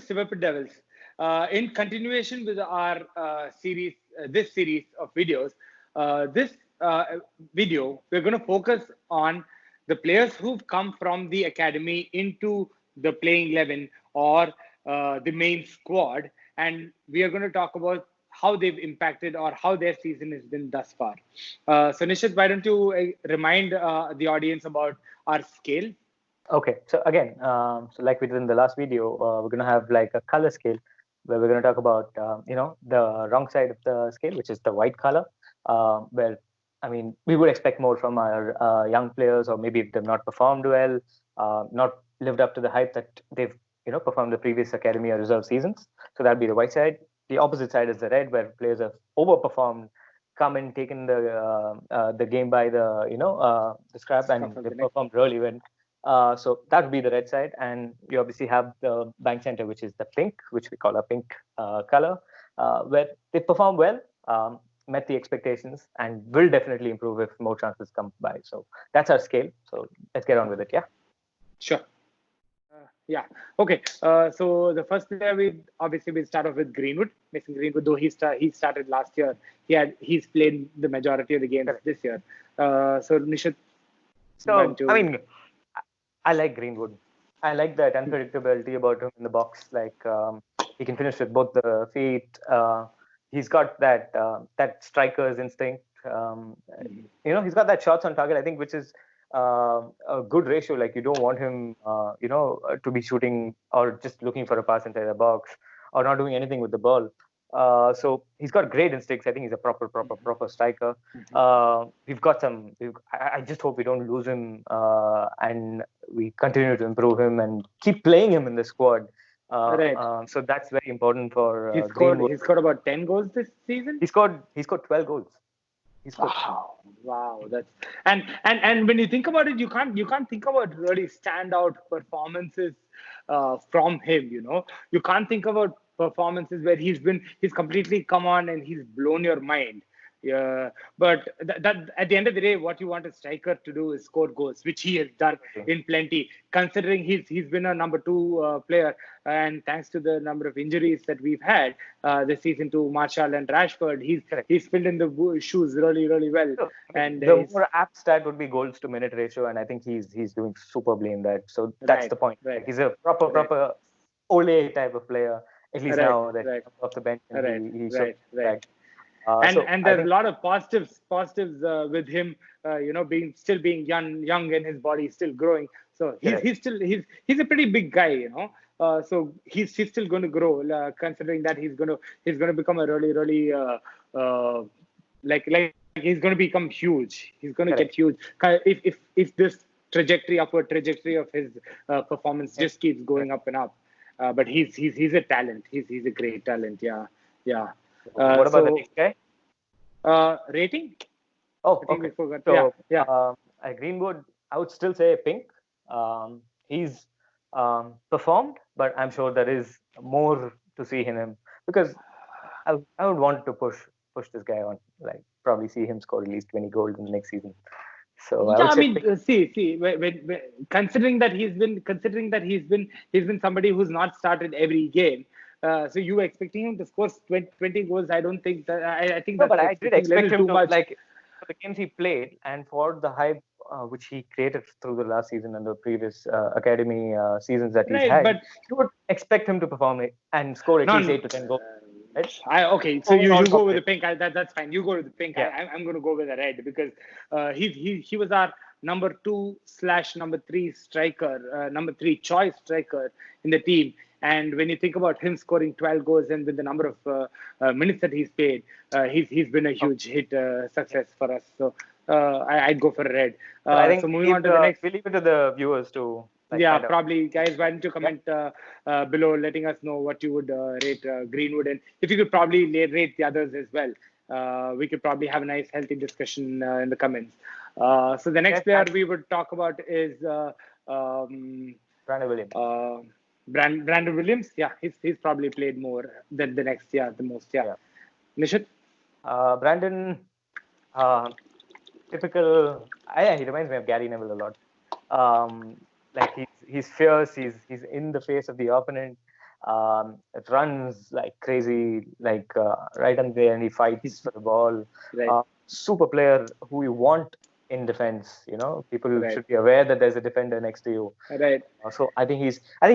Sivappu Devils. In continuation with our series, this series of videos, this video, we're going to focus on the players who've come from the academy into the playing 11 or the main squad. And we are going to talk about how they've impacted or how their season has been thus far. So Nishit, why don't you remind the audience about our scale? Okay, so again, so like we did in the last video, we're going to have like a color scale where we're going to talk about, the wrong side of the scale, which is the white color, where, I mean, we would expect more from our young players, or maybe if they've not performed well, not lived up to the hype that they've, performed the previous academy or reserve seasons. So that'd be the white side. The opposite side is the red, where players have overperformed, come and taken the game by the scrap, and they performed really well. So that would be the red side, and you obviously have the bank center, which is the pink, which we call a pink color, where they perform well, met the expectations, and will definitely improve if more chances come by. So that's our scale. So let's get on with it. Yeah. Sure. Yeah. Okay. So the first player we'll start off with Greenwood. Mason Greenwood, though he started last year, he's played the majority of the games this year. So Nishit. So I mean, I like Greenwood. I like that unpredictability about him in the box. Like he can finish with both the feet. He's got that striker's instinct. He's got that shots on target, I think, which is a good ratio. Like you don't want him, to be shooting or just looking for a pass inside the box or not doing anything with the ball. So he's got great instincts. I think he's a proper striker. We've got some. I just hope we don't lose him, and we continue to improve him and keep playing him in the squad. Right. So that's very important for Greenwood. He scored about 10 goals this season. He scored 12 goals. Wow, that's and when you think about it, you can't think about really standout performances from him. You can't think about performances where he's completely come on and he's blown your mind. Yeah, but that at the end of the day, what you want a striker to do is score goals, which he has done in plenty. Considering he's been a number 2 player, and thanks to the number of injuries that we've had this season to Martial and Rashford, he's filled in the shoes really well. So, and the more apt stat would be goals to minute ratio, and I think he's doing superbly in that. So that's the point. Right. Like he's a proper Ole type of player, at least now that he's off the bench and he's right. And there's a lot of positives with him, still being young and his body still growing. So he's a pretty big guy, So he's still going to grow, considering that he's going to become a really like he's going to become huge. He's going to get huge if this upward trajectory of his performance just keeps going up and up. But he's a talent. He's a great talent. Yeah. What about the next guy? Rating? Oh, okay. We forgot. So, yeah. At Greenwood, I would still say pink. He's performed, but I'm sure there is more to see in him, because I would want to push this guy on, like probably see him score at least 20 goals in the next season. So considering that he's been somebody who's not started every game. So you were expecting him to score 20 goals? I don't think that. I think that's. No, but I did expect him to, much. like, for the games he played and for the hype which he created through the last season and the previous academy seasons that he's had. But you would expect him to perform it and score at least 8 to 10 goals. Right? So you go with the pink. That's fine. You go with the pink. Yeah. I'm going to go with the red, because he was our number 2/number 3 striker, number 3 choice striker in the team. And when you think about him scoring 12 goals and with the number of minutes that he's played, he's been a huge hit success for us. So I'd go for red. I think so moving on to the next. We'll leave it to the viewers to. Probably, guys. Why don't you comment below, letting us know what you would rate Greenwood, and if you could probably rate the others as well. We could probably have a nice, healthy discussion in the comments. So the next player we would talk about is Brandon Williams. Brandon Williams. Yeah, he's probably played more than the next. Yeah, the most. Yeah. Nishit? Brandon, typical. He reminds me of Gary Neville a lot. Like he's fierce. He's in the face of the opponent. runs like crazy, like right on there, and he fights for the ball. Right. Super player who you want in defense. People should be aware that there's a defender next to you. Right. So I think he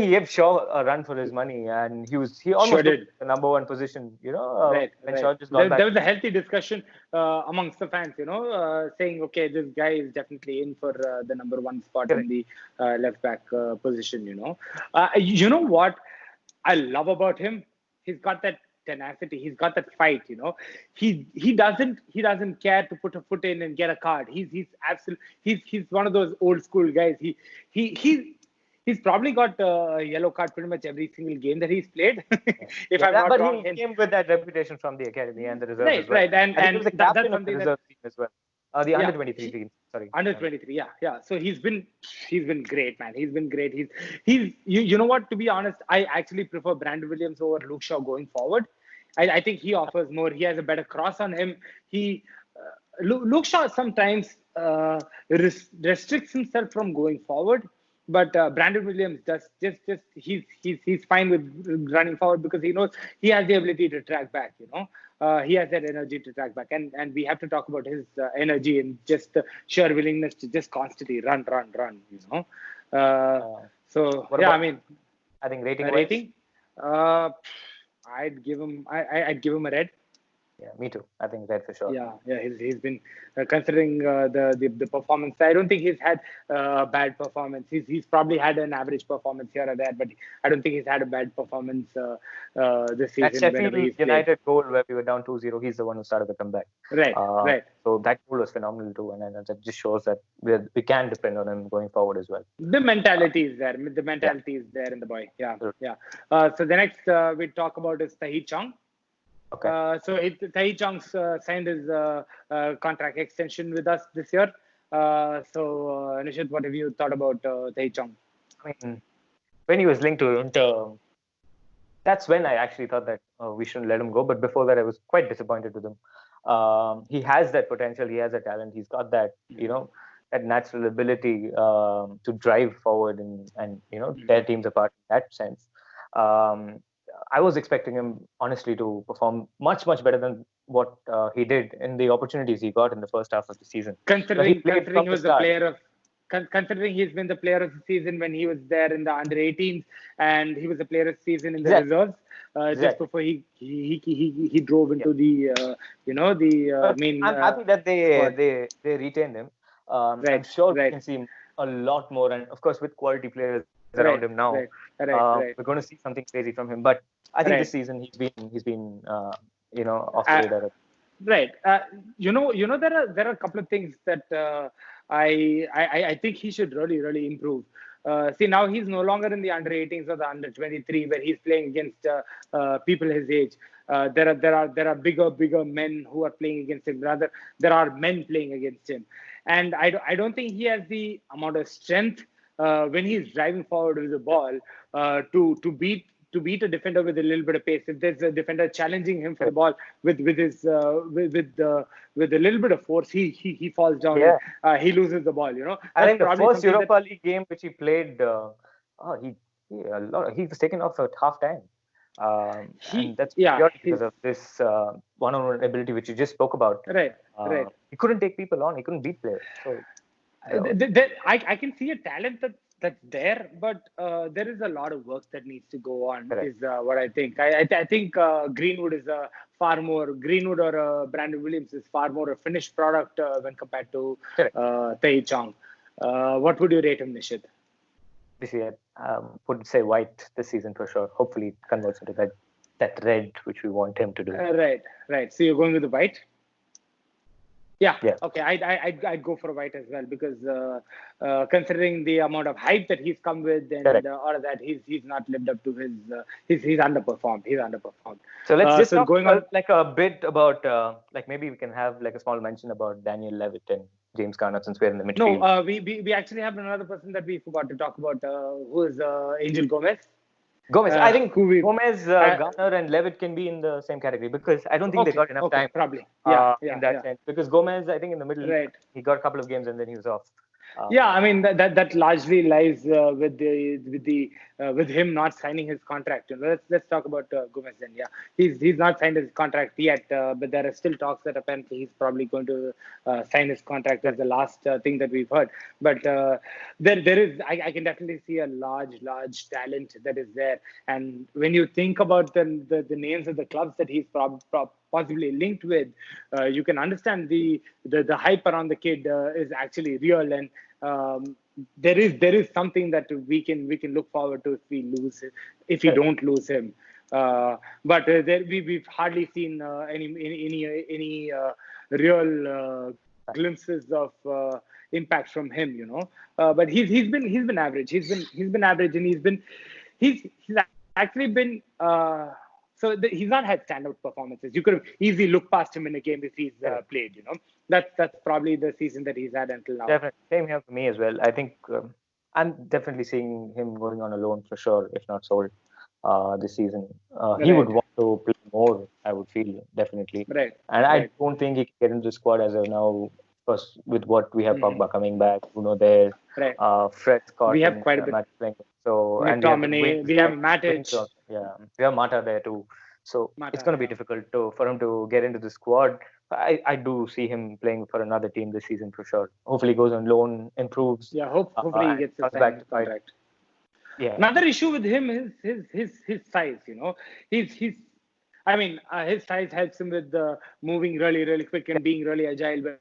gave Shaw a run for his money, and he almost took the number one position. Right. When Shaw just got back. There was a healthy discussion amongst the fans, saying, okay, this guy is definitely in for the number one spot in the left back position. You know what I love about him? He's got that tenacity. He's got that fight. He doesn't care to put a foot in and get a card. He's one of those old school guys. He's probably got a yellow card pretty much every single game that he's played. If I'm not wrong. But he came with that reputation from the academy and the reserves as well. Right, and he was the captain of the reserve team as well. The under 23 team. Sorry. Under 23, yeah. So he's been great, man. He's been great. He's you know what? To be honest, I actually prefer Brandon Williams over Luke Shaw going forward. I think he offers more. He has a better cross on him. Luke Shaw sometimes restricts himself from going forward. But Brandon Williams does he's fine with running forward because he knows he has the ability to track back. He has that energy to track back, and we have to talk about his energy and just the sheer willingness to just constantly run. So yeah, I think rating. I'd give him a red. Yeah, me too. I think that for sure. Yeah. He's been considering the performance. I don't think he's had a bad performance. He's probably had an average performance here or there, but I don't think he's had a bad performance this season. That Sheffield United goal where we were down 2-0, he's the one who started the comeback. Right. So that goal was phenomenal too, and that just shows that we can depend on him going forward as well. The mentality is there. The mentality is there in the boy. Yeah. So the next we talk about is Tahith Chong. Okay. Tahith Chong's signed his contract extension with us this year. Nishit, what have you thought about Tahith Chong? When he was linked to Inter, that's when I actually thought that we shouldn't let him go. But before that, I was quite disappointed with him. He has that potential. He has a talent. He's got that, that natural ability to drive forward and tear teams apart in that sense. I was expecting him, honestly, to perform much, much better than what he did in the opportunities he got in the first half of the season. Considering he's been the player of the season when he was there in the under 18s, and he was the player of the season in the reserves. Just before he drove into the main. I'm happy that they retained him. I'm sure we can see a lot more, and of course with quality players around him now. We're going to see something crazy from him. But I think this season he's been off the radar. Right. There are a couple of things that I think he should really improve. See, now he's no longer in the under 18s or the under 23 where he's playing against people his age. There are bigger men who are playing against him. Rather, there are men playing against him, and I don't think he has the amount of strength when he's driving forward with the ball to beat a defender with a little bit of pace. If there's a defender challenging him for the ball with a little bit of force, he falls down. He loses the ball. I think the first Europa League game which he played, he was taken off at half time. And that's because of this one-on-one ability which you just spoke about. Right. He couldn't take people on. He couldn't beat players. So I can see a talent that's there, but there is a lot of work that needs to go on. Is what I think. I think Greenwood is Greenwood or Brandon Williams is far more a finished product when compared to Tahith Chong. What would you rate him, Nishit? This year, would say white this season for sure. Hopefully, it converts into that red which we want him to do. Right. So you're going with the white? Yeah. Okay. I'd go for a white as well because considering the amount of hype that he's come with and all of that, he's not lived up to his. He's underperformed. So let's just talk like a bit about maybe we can have like a small mention about Daniel Levitt and James Garner since we're in the midfield. No, we actually have another person that we forgot to talk about, who is Angel Gomes. I think Gomes, Garner, and Levitt can be in the same category because I don't think they got enough time. Probably. In that sense. Because Gomes, I think in the middle, he got a couple of games and then he was off. Yeah, I mean that largely lies with him not signing his contract. Let's talk about Gomes then. Yeah, he's not signed his contract yet, but there are still talks that apparently he's probably going to sign his contract. As the last thing that we've heard. But there is I can definitely see a large talent that is there. And when you think about the names of the clubs that he's possibly linked with, you can understand the hype around the kid is actually real. And there is something that we can look forward to if we don't lose him. But we've hardly seen any real glimpses of impact from him. But he's been average. He's been average, and he's actually been. He's not had standout performances. You could have easily looked past him in a game if he's played. That's probably the season that he's had until now. Definitely, same here for me as well. I think I'm definitely seeing him going on a loan for sure, if not sold, this season. He would want to play more, I would feel, definitely. Right. And I don't think he can get into the squad as of now, because with what we have Pogba coming back, Bruno there, Fred Scott, we have quite a bit. Playing. So we have Matic. Yeah, we have Mata there too. So it's going to be difficult for him to get into the squad. I do see him playing for another team this season for sure. Hopefully, he goes on loan, improves. Yeah, hopefully he gets a contract. Yeah. Another issue with him is his size. His size helps him with moving really quick and being really agile, but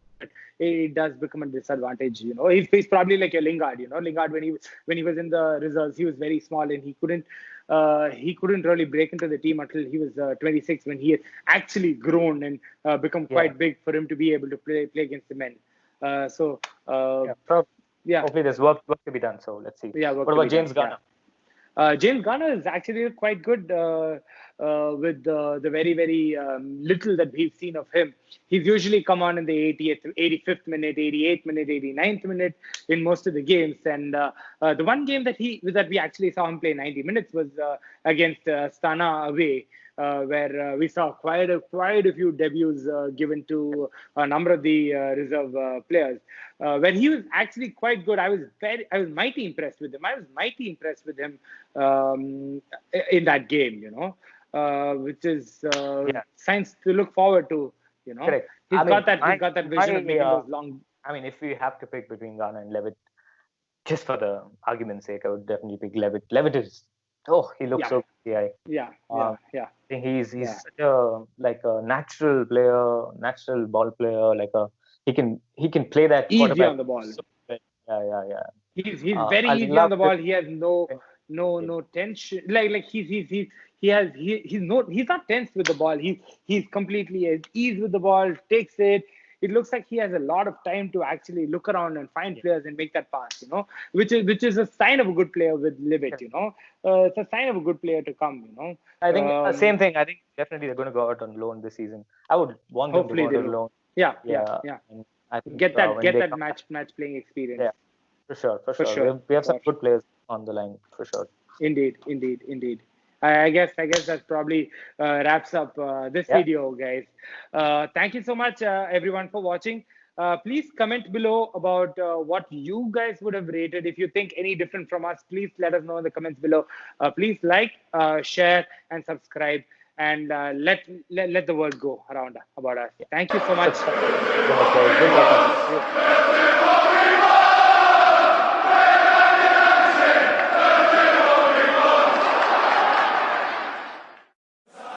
it does become a disadvantage. He's probably like a Lingard. Lingard when he was in the reserves, he was very small and he couldn't really break into the team until he was 26, when he had actually grown and become quite big for him to be able to play against the men. Hopefully there's work to be done. So let's see. Yeah, what about James Garner? James Garner is actually quite good with the very little that we've seen of him. He's usually come on in the 80th, 85th minute, 88th minute, 89th minute in most of the games. And the one game that we actually saw him play 90 minutes was against Stana away. Where we saw quite a few debuts given to a number of the reserve players, where he was actually quite good. I was mighty impressed with him. In that game, which is signs to look forward to. Correct. He's got that vision of making those long. I mean, if we have to pick between Garner and Levitt, just for the argument's sake, I would definitely pick Levitt. Levitt is. Oh, he looks so good. Yeah. I think he's such a natural player, natural ball player. He can play that easy on the ball. So, yeah. He's very easy on the ball. He has no tension. He's not tense with the ball. He's completely at ease with the ball. Takes it. It looks like he has a lot of time to actually look around and find players and make that pass, which is a sign of a good player with Levitt, It's a sign of a good player to come, I think same thing. I think definitely they're going to go out on loan this season. I would want them to go out on loan. Yeah. And I think, get that match playing experience. Yeah, for sure. We have some good players on the line for sure. Indeed. I guess that probably wraps up this video, guys. Thank you so much, everyone, for watching. Please comment below about what you guys would have rated. If you think any different from us, please let us know in the comments below. Please like, share, and subscribe, and let the word go around about us. Thank you so much.